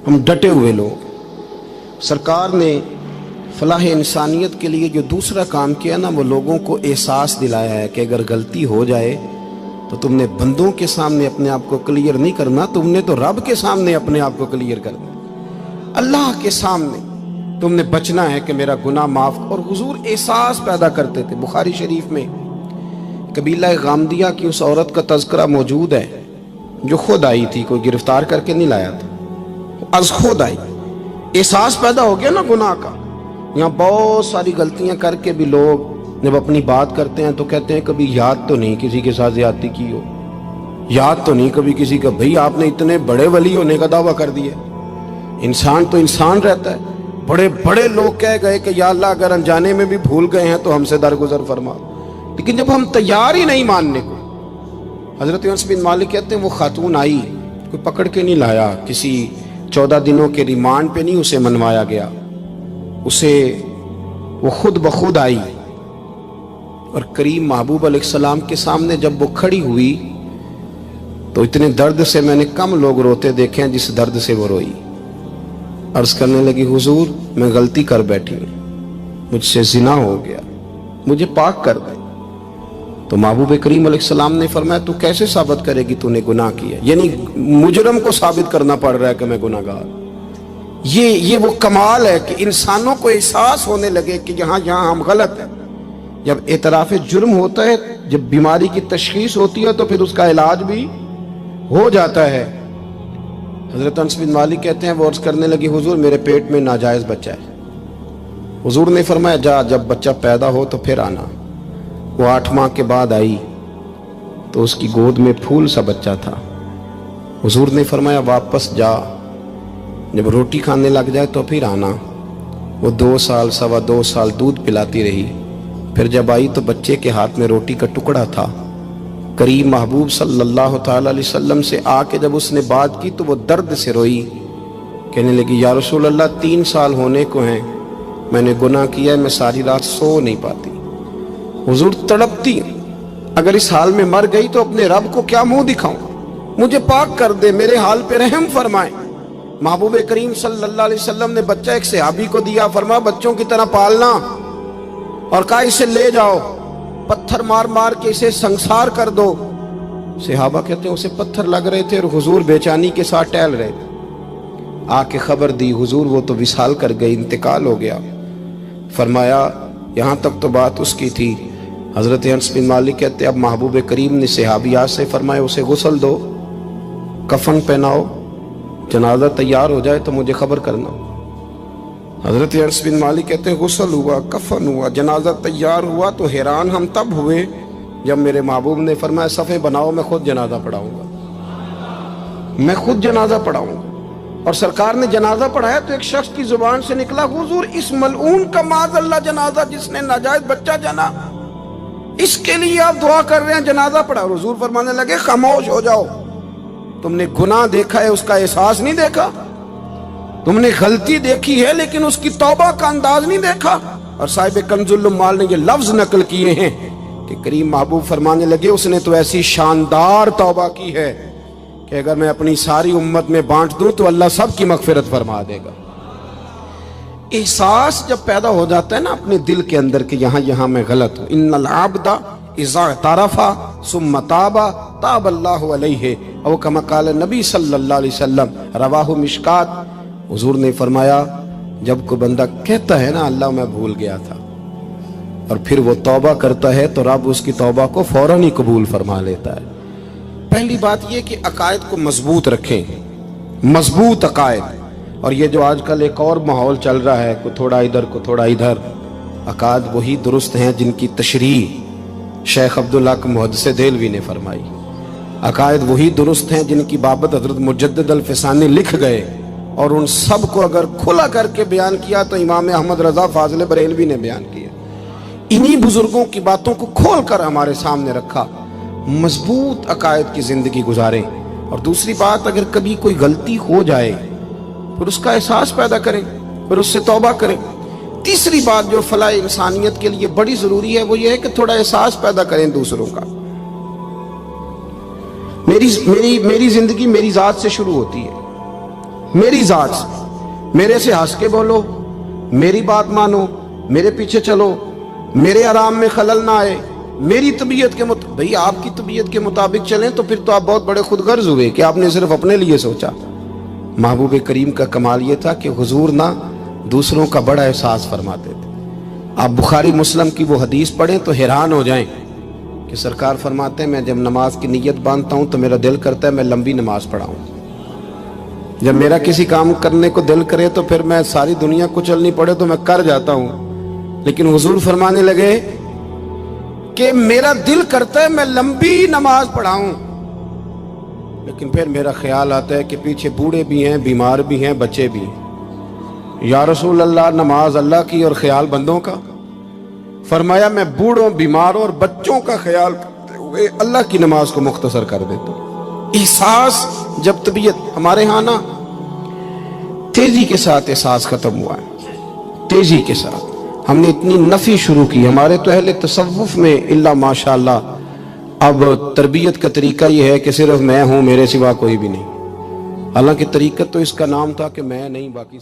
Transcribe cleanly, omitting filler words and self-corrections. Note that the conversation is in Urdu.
ہم ڈٹے ہوئے لوگ. سرکار نے فلاح انسانیت کے لیے جو دوسرا کام کیا نا، وہ لوگوں کو احساس دلایا ہے کہ اگر غلطی ہو جائے تو تم نے بندوں کے سامنے اپنے آپ کو کلیئر نہیں کرنا، تم نے تو رب کے سامنے اپنے آپ کو کلیئر کرنا. اللہ کے سامنے تم نے بچنا ہے کہ میرا گناہ معاف. اور حضور احساس پیدا کرتے تھے. بخاری شریف میں قبیلہ غامدیہ کی اس عورت کا تذکرہ موجود ہے جو خود آئی تھی، کوئی گرفتار کر کے نہیں لایا تھا، از خود آئی. احساس پیدا ہو گیا نا گناہ کا. یہاں بہت ساری غلطیاں کر کے بھی لوگ جب اپنی بات کرتے ہیں تو کہتے ہیں کبھی یاد تو نہیں کسی کے ساتھ زیادتی کی ہو، یاد تو نہیں کبھی کسی کا. بھئی آپ نے اتنے بڑے ولی ہونے کا دعویٰ کر دیا. انسان تو انسان رہتا ہے. بڑے بڑے لوگ کہہ گئے کہ یا اللہ اگر انجانے میں بھی بھول گئے ہیں تو ہم سے درگزر فرما. لیکن جب ہم تیار ہی نہیں ماننے کو. حضرت انس بن مالک کہتے ہیں وہ خاتون آئی، کوئی پکڑ کے نہیں لایا، کسی 14 دنوں کے ریمانڈ پہ نہیں اسے منوایا گیا، اسے وہ خود بخود آئی. اور کریم محبوب علیہ السلام کے سامنے جب وہ کھڑی ہوئی تو اتنے درد سے میں نے کم لوگ روتے دیکھے ہیں جس درد سے وہ روئی. عرض کرنے لگی حضور میں غلطی کر بیٹھی ہوں، مجھ سے زنا ہو گیا، مجھے پاک کر دیں. تو محبوب کریم علیہ السلام نے فرمایا تو کیسے ثابت کرے گی تو نے گناہ کیا؟ یعنی مجرم کو ثابت کرنا پڑ رہا ہے کہ میں گناہ گار. یہ وہ کمال ہے کہ انسانوں کو احساس ہونے لگے کہ یہاں ہم غلط ہیں. جب اعتراف جرم ہوتا ہے، جب بیماری کی تشخیص ہوتی ہے تو پھر اس کا علاج بھی ہو جاتا ہے. حضرت انس بن مالک کہتے ہیں وہ عرض کرنے لگی حضور میرے پیٹ میں ناجائز بچہ ہے. حضور نے فرمایا جا جب بچہ پیدا ہو تو پھر آنا. وہ 8 ماہ کے بعد آئی تو اس کی گود میں پھول سا بچہ تھا. حضور نے فرمایا واپس جا، جب روٹی کھانے لگ جائے تو پھر آنا. وہ 2 سال 2.25 سال دودھ پلاتی رہی. پھر جب آئی تو بچے کے ہاتھ میں روٹی کا ٹکڑا تھا. کریم محبوب صلی اللہ تعالی علیہ وسلم سے آ کے جب اس نے بات کی تو وہ درد سے روئی، کہنے لگی یا رسول اللہ 3 سال ہونے کو ہیں، میں نے گناہ کیا ہے، میں ساری رات سو نہیں پاتی. حضور تڑپتی، اگر اس حال میں مر گئی تو اپنے رب کو کیا منہ دکھاؤں، مجھے پاک کر دے، میرے حال پہ رحم فرمائے. محبوب کریم صلی اللہ علیہ وسلم نے بچہ ایک صحابی کو دیا، فرمایا بچوں کی طرح پالنا، اور کہا اسے لے جاؤ، پتھر مار مار کے اسے سنسار کر دو. صحابہ کہتے ہیں اسے پتھر لگ رہے تھے اور حضور بے چینی کے ساتھ ٹہل رہے تھے. آ کے خبر دی حضور وہ تو وصال کر گئی، انتقال ہو گیا. فرمایا یہاں تک تو بات اس کی تھی. حضرت انس بن مالک کہتے ہیں اب محبوب کریم نے صحابیات سے فرمایا اسے غسل دو، کفن پہناؤ، جنازہ تیار ہو جائے تو مجھے خبر کرنا. حضرت انس بن مالک کہتے ہیں غسل ہوا، کفن ہوا، جنازہ تیار ہوا تو حیران ہم تب ہوئے جب میرے محبوب نے فرمایا صفیں بناؤ میں خود جنازہ پڑھاؤں گا، میں خود جنازہ پڑھاؤں گا. اور سرکار نے جنازہ پڑھایا تو ایک شخص کی زبان سے نکلا حضور اس ملعون کا معاذ اللہ جنازہ جس نے ناجائز بچہ جنا، اس کے لیے آپ دعا کر رہے ہیں، جنازہ پڑھا. حضور فرمانے لگے خاموش ہو جاؤ، تم نے گناہ دیکھا ہے، اس کا احساس نہیں دیکھا. تم نے غلطی دیکھی ہے لیکن اس کی توبہ کا انداز نہیں دیکھا. اور صاحب کنز العمال نے یہ لفظ نقل کیے ہیں کہ کریم محبوب فرمانے لگے اس نے تو ایسی شاندار توبہ کی ہے کہ اگر میں اپنی ساری امت میں بانٹ دوں تو اللہ سب کی مغفرت فرما دے گا. احساس جب پیدا ہو جاتا ہے نا اپنے دل کے اندر کہ یہاں میں غلط ہوں. ان العبد اذا اعترف ثم تاب تاب اللہ علیہ او کما قال نبی صلی اللہ علیہ وسلم، رواہ مشکات. حضور نے فرمایا جب کوئی بندہ کہتا ہے نا اللہ میں بھول گیا تھا اور پھر وہ توبہ کرتا ہے تو رب اس کی توبہ کو فوراً ہی قبول فرما لیتا ہے. پہلی بات یہ کہ عقائد کو مضبوط رکھیں، مضبوط عقائد. اور یہ جو آج کل ایک اور ماحول چل رہا ہے کو تھوڑا ادھر کو تھوڑا ادھر، عقائد وہی درست ہیں جن کی تشریح شیخ عبدالحق محدث دہلوی نے فرمائی. عقائد وہی درست ہیں جن کی بابت حضرت مجدد الفسانی لکھ گئے، اور ان سب کو اگر کھلا کر کے بیان کیا تو امام احمد رضا فاضل بریلوی نے بیان کیا. انہی بزرگوں کی باتوں کو کھول کر ہمارے سامنے رکھا. مضبوط عقائد کی زندگی گزاریں. اور دوسری بات اگر کبھی کوئی غلطی ہو جائے پھر اس کا احساس پیدا کریں، پھر اس سے توبہ کریں. تیسری بات جو فلاح انسانیت کے لیے بڑی ضروری ہے وہ یہ ہے کہ تھوڑا احساس پیدا کریں دوسروں کا. میری زندگی میری ذات سے شروع ہوتی ہے، میری ذات سے، میرے سے ہنس کے بولو، میری بات مانو، میرے پیچھے چلو، میرے آرام میں خلل نہ آئے، میری طبیعت کے مطابق. بھئی آپ کی طبیعت کے مطابق چلیں تو پھر تو آپ بہت بڑے خود غرض ہوئے کہ آپ نے صرف اپنے لیے سوچا. محبوب کریم کا کمال یہ تھا کہ حضور نہ دوسروں کا بڑا احساس فرماتے تھے. آپ بخاری مسلم کی وہ حدیث پڑھیں تو حیران ہو جائیں کہ سرکار فرماتے ہیں میں جب نماز کی نیت باندھتا ہوں تو میرا دل کرتا ہے میں لمبی نماز پڑھاؤں. جب میرا کسی کام کرنے کو دل کرے تو پھر میں ساری دنیا کو چلنی پڑے تو میں کر جاتا ہوں. لیکن حضور فرمانے لگے کہ میرا دل کرتا ہے میں لمبی نماز پڑھاؤں، لیکن پھر میرا خیال آتا ہے کہ پیچھے بوڑھے بھی ہیں، بیمار بھی ہیں، بچے بھی ہیں. یا رسول اللہ نماز اللہ کی اور خیال بندوں کا. فرمایا میں بوڑھوں، بیماروں اور بچوں کا خیال کرتے ہوئے اللہ کی نماز کو مختصر کر دیتا ہوں. احساس جب طبیعت ہمارے ہاں نا تیزی کے ساتھ احساس ختم ہوا ہے، تیزی کے ساتھ ہم نے اتنی نفی شروع کی. ہمارے تو اہل تصوف میں الا ماشاءاللہ اب تربیت کا طریقہ یہ ہے کہ صرف میں ہوں، میرے سوا کوئی بھی نہیں. حالانکہ طریقت تو اس کا نام تھا کہ میں نہیں، باقی